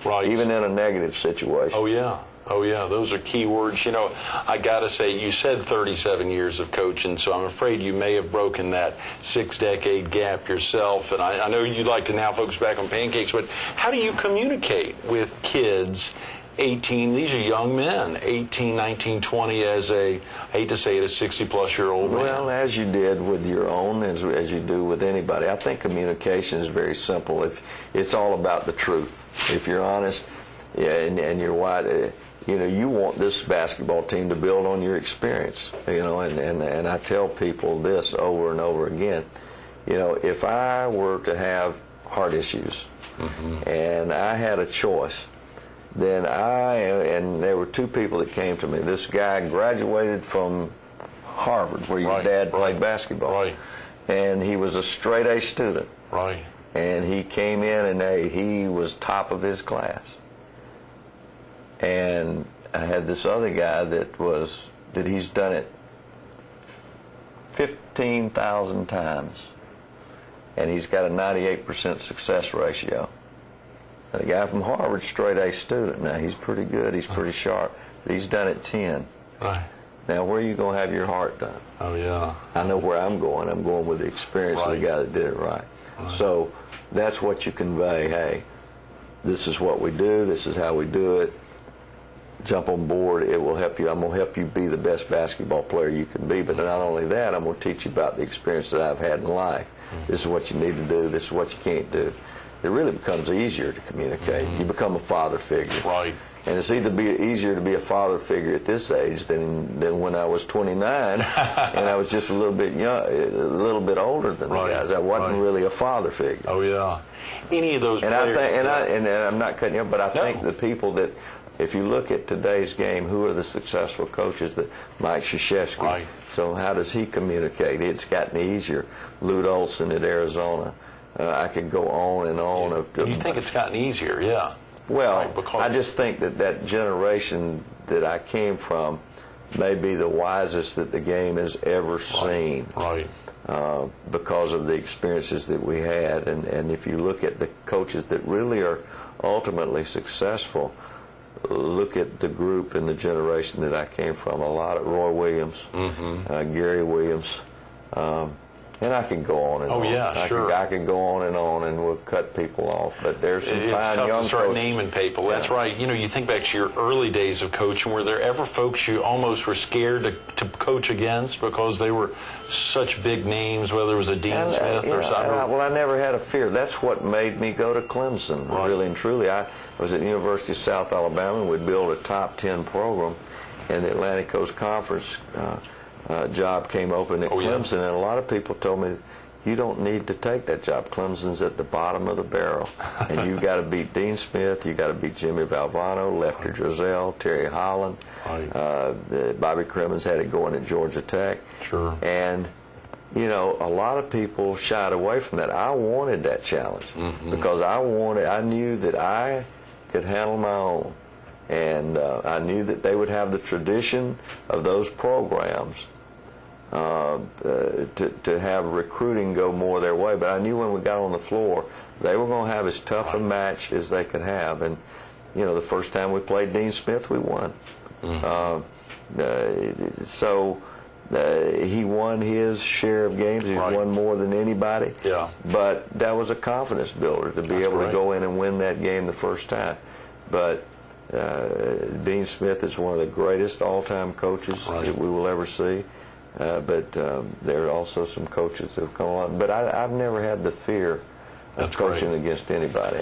Right. even in a negative situation. Oh, yeah. Oh, yeah, those are key words. You know, I got to say, you said 37 years of coaching, so I'm afraid you may have broken that 6-decade gap yourself. And I know you'd like to now focus back on pancakes, but how do you communicate with kids 18, these are young men, 18, 19, 20, as I hate to say it, a 60-plus-year-old man? Well, as you did with your own, as you do with anybody. I think communication is very simple. If it's all about the truth. If you're honest, yeah, and you're white, you know, you want this basketball team to build on your experience, you know, and I tell people this over and over again. You know, if I were to have heart issues and I had a choice, then and there were two people that came to me. This guy graduated from Harvard, where your dad played basketball. Right. And he was a straight A student. Right. And he came in and he was top of his class. And I had this other guy that he's done it 15,000 times. And he's got a 98% success ratio. Now, the guy from Harvard, straight A student. Now, he's pretty good. He's pretty sharp. But he's done it 10. Right. Now, where are you going to have your heart done? Oh, yeah. I know where I'm going. I'm going with the experience of the guy that did it right. So that's what you convey. Hey, this is what we do. This is how we do it. Jump on board. It will help you. I'm going to help you be the best basketball player you can be. But not only that, I'm going to teach you about the experience that I've had in life. This is what you need to do. This is what you can't do. It really becomes easier to communicate. You become a father figure. Right. And it's either easier to be a father figure at this age than when I was 29 and I was just a little bit young, a little bit older than the guys. I wasn't really a father figure. Oh, yeah. Any of those and players. And I'm not cutting you off, but I think the people that, if you look at today's game, who are the successful coaches? That Mike Krzyzewski. Right. So how does he communicate? It's gotten easier. Lute Olson at Arizona. I could go on and on. You think it's gotten easier? Yeah. Well, I just think that generation that I came from may be the wisest that the game has ever seen. Right. Because of the experiences that we had. And if you look at the coaches that really are ultimately successful, look at the group and the generation that I came from. A lot of Roy Williams, Gary Williams, and I can go on and on. Oh, yeah, sure. I can go on and we'll cut people off. But there's some fine young coaches. It's tough to start naming people. Yeah. That's right. You know, you think back to your early days of coaching. Were there ever folks you almost were scared to coach against because they were such big names, whether it was a Dean Smith or something? Well, I never had a fear. That's what made me go to Clemson, really and truly. I was at the University of South Alabama, and we'd build a top 10 program, and the Atlantic Coast Conference job came open at Clemson, and a lot of people told me, you don't need to take that job. Clemson's at the bottom of the barrel, and you've got to beat Dean Smith, you've got to beat Jimmy Valvano, Lefty Driesell, Terry Holland. Bobby Crimmins had it going at Georgia Tech. Sure. And, you know, a lot of people shied away from that. I wanted that challenge because I knew that I could handle my own. And I knew that they would have the tradition of those programs to have recruiting go more their way. But I knew when we got on the floor, they were going to have as tough a match as they could have. And, you know, the first time we played Dean Smith, we won. So he won his share of games. He's won more than anybody. Yeah. But that was a confidence builder to be able to go in and win that game the first time. But Dean Smith is one of the greatest all-time coaches that we will ever see. But there are also some coaches that have come along. But I've never had the fear of coaching against anybody.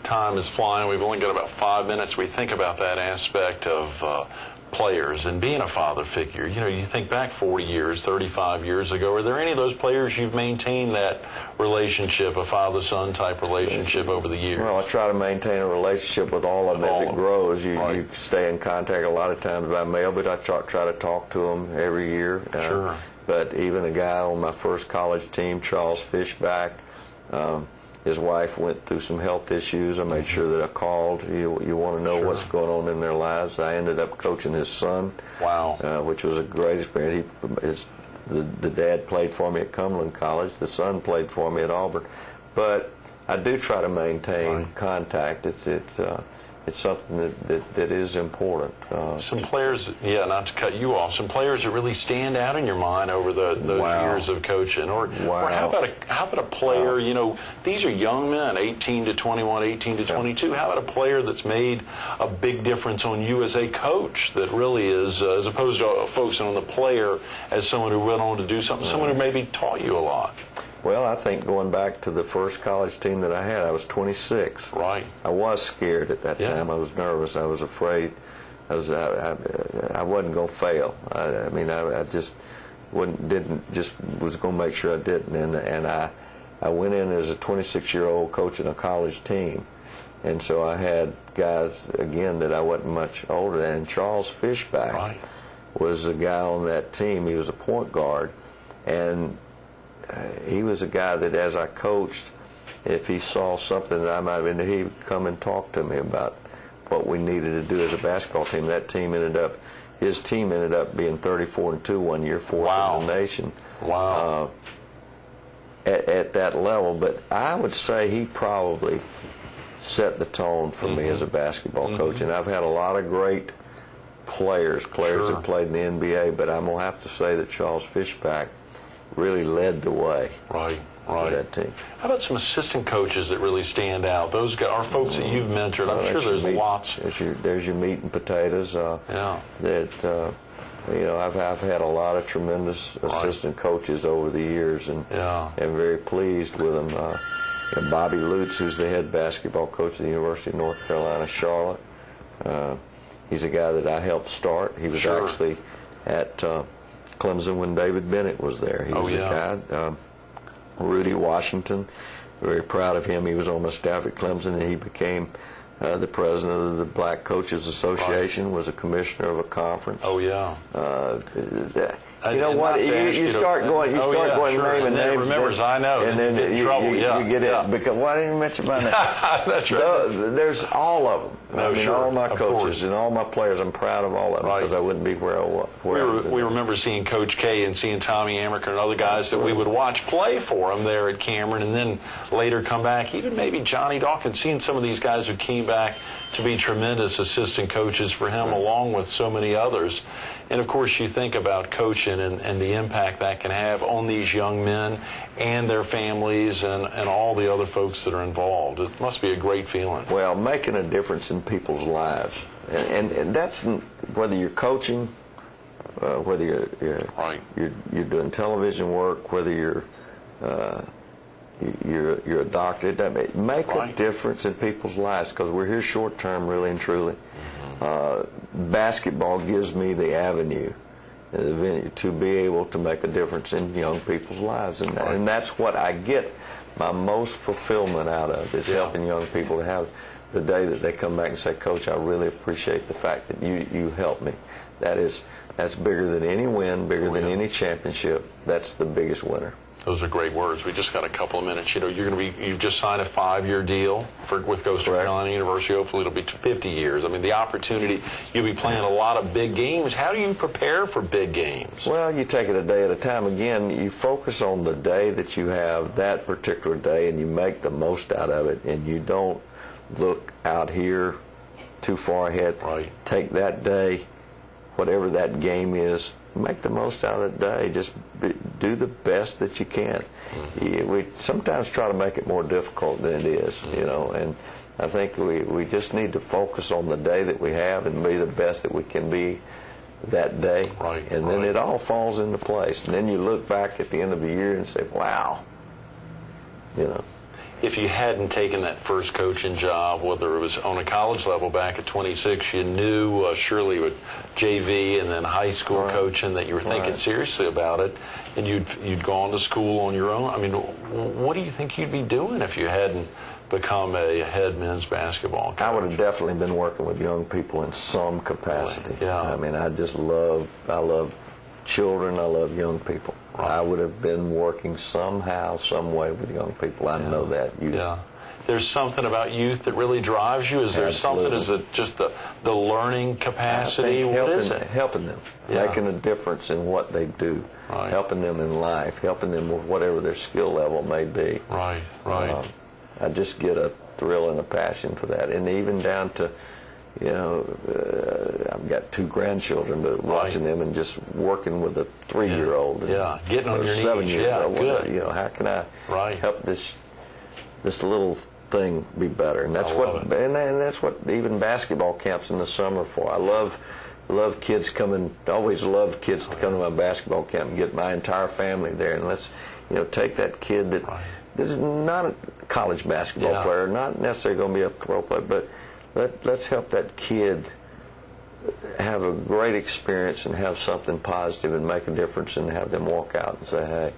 Time is flying. We've only got about 5 minutes. We think about that aspect of players and being a father figure. You know, you think back 40 years, 35 years ago. Are there any of those players you've maintained that relationship, a father-son type relationship over the years? Well, I try to maintain a relationship with all of them as it grows. You stay in contact a lot of times by mail, but I try to talk to them every year. Sure. But even a guy on my first college team, Charles Fishback, his wife went through some health issues. I made sure that I called. You want to know what's going on in their lives. I ended up coaching his son. Wow. Which was a great experience. The dad played for me at Cumberland College. The son played for me at Auburn. But I do try to maintain contact. it's something that is important. Some players, not to cut you off, some players that really stand out in your mind over those years of coaching, or how about a player? You know, these are young men, 18 to 21, 18 to 22. How about a player that's made a big difference on you as a coach? That really is, as opposed to focusing on the player as someone who went on to do something, someone who maybe taught you a lot. Well, I think going back to the first college team that I had, I was 26. Right. I was scared at that time. I was nervous. I was afraid. I wasn't going to fail. I just was going to make sure I didn't. And I went in as a 26-year-old coaching a college team. And so I had guys, again, that I wasn't much older than. And Charles Fishback was a guy on that team. He was a point guard. And he was a guy that, as I coached, if he saw something that I might have been, he would come and talk to me about what we needed to do as a basketball team. His team ended up being 34-2 one year, fourth in the nation. Wow. At that level, but I would say he probably set the tone for me as a basketball coach. And I've had a lot of great players that played in the NBA, but I'm going to have to say that Charles Fishback really led the way for that team. How about some assistant coaches that really stand out? Those guys are folks that you've mentored. I'm sure there's lots. There's your meat and potatoes. That I've had a lot of tremendous assistant coaches over the years, and am very pleased with them. Bobby Lutz, who's the head basketball coach at the University of North Carolina, Charlotte. He's a guy that I helped start. He was actually at Clemson when David Bennett was there. He was a guy. Rudy Washington, very proud of him. He was on my staff at Clemson, and he became the president of the Black Coaches Association, was a commissioner of a conference. You know what? You start going naming names. Remembers, I know. And then you get it. Because why didn't you mention my name? That's right. There's all of them. All my coaches and all my players. I'm proud of all of them because I wouldn't be where I was. We remember seeing Coach K and seeing Tommy Amaker and other guys that we would watch play for him there at Cameron, and then later come back. Even maybe Johnny Dawkins, seeing some of these guys who came back to be tremendous assistant coaches for him, along with so many others. And of course, you think about coaching and the impact that can have on these young men and their families and all the other folks that are involved. It must be a great feeling. Well, making a difference in people's lives. And that's whether you're coaching, whether you're doing television work, whether you're a doctor. Make a difference in people's lives, because we're here short term, really and truly. Basketball gives me the avenue, the venue, to be able to make a difference in young people's lives, and that's what I get my most fulfillment out of, is helping young people to have the day that they come back and say, Coach, I really appreciate the fact that you helped me. That's bigger than any win, bigger than any championship. That's the biggest winner. Those are great words. We just got a couple of minutes. You've just signed a 5-year deal with Coastal Carolina University. Hopefully it'll be 50 years. I mean, the opportunity, you'll be playing a lot of big games. How do you prepare for big games? Well, you take it a day at a time. Again, you focus on the day that you have, that particular day, and you make the most out of it, and you don't look out here too far ahead. Take that day, whatever that game is, make the most out of that day. Just do the best that you can. We sometimes try to make it more difficult than it is, and I think we just need to focus on the day that we have and be the best that we can be that day. And then it all falls into place. And then you look back at the end of the year and say, wow, If you hadn't taken that first coaching job, whether it was on a college level back at 26, you knew surely with JV and then high school coaching that you were thinking seriously about it, and you'd gone to school on your own. I mean, what do you think you'd be doing if you hadn't become a head men's basketball coach? I would have definitely been working with young people in some capacity. I mean, I love children, I love young people. I would have been working somehow, some way with young people. I know that. There's something about youth that really drives you? Is there something, is it just the learning capacity? What is it? Helping them, making a difference in what they do, helping them in life, helping them with whatever their skill level may be. I just get thrill and a passion for that, and even down to, you know, I've got 2 grandchildren, but watching them and just working with a 3-year-old, getting on your knees, 7-year-old, good. You know, how can I help this little thing be better? And that's that's what even basketball camps in the summer for. I love kids coming. Always loved kids to come to my basketball camp and get my entire family there, and let's, you know, take that kid that this is not a college basketball player, not necessarily going to be a pro player, but let's help that kid have a great experience and have something positive and make a difference, and have them walk out and say, hey,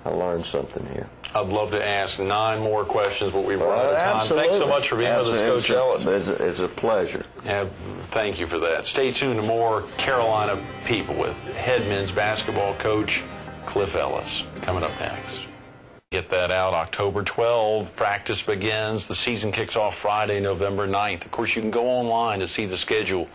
I learned something here. I'd love to ask 9 more questions, but we've run out of time. Absolutely. Thanks so much for being with us, Coach Ellis. It's a pleasure. Thank you for that. Stay tuned to more Carolina People with head men's basketball coach Cliff Ellis coming up next. Get that out. October 12, practice begins. The season kicks off Friday, November 9th. Of course, you can go online to see the schedule,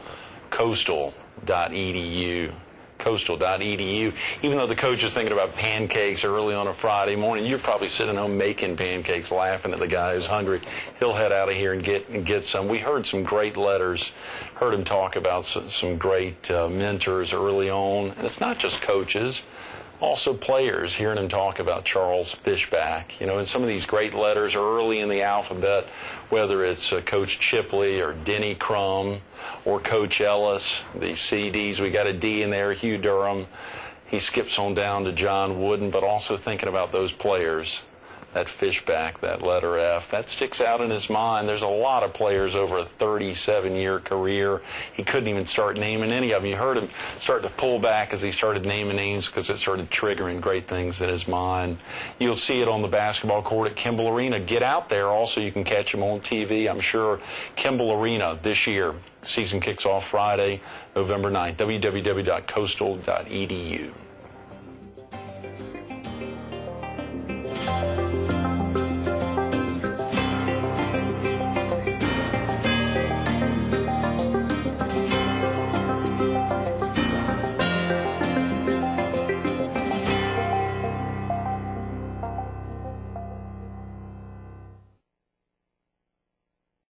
coastal.edu. Coastal.edu. Even though the coach is thinking about pancakes early on a Friday morning, you're probably sitting home making pancakes, laughing at the guy who's hungry. He'll head out of here and get some. We heard some great letters, heard him talk about some great mentors early on. And it's not just coaches, also players, hearing him talk about Charles Fishback. You know, and some of these great letters are early in the alphabet, whether it's Coach Chipley or Denny Crum or Coach Ellis, these CDs. We got a D in there, Hugh Durham. He skips on down to John Wooden, but also thinking about those players. That Fishback, that letter F, that sticks out in his mind. There's a lot of players over a 37-year career. He couldn't even start naming any of them. You heard him start to pull back as he started naming names because it started triggering great things in his mind. You'll see it on the basketball court at Kimball Arena. Get out there. Also, you can catch him on TV, I'm sure. Kimball Arena this year. Season kicks off Friday, November 9th. www.coastal.edu.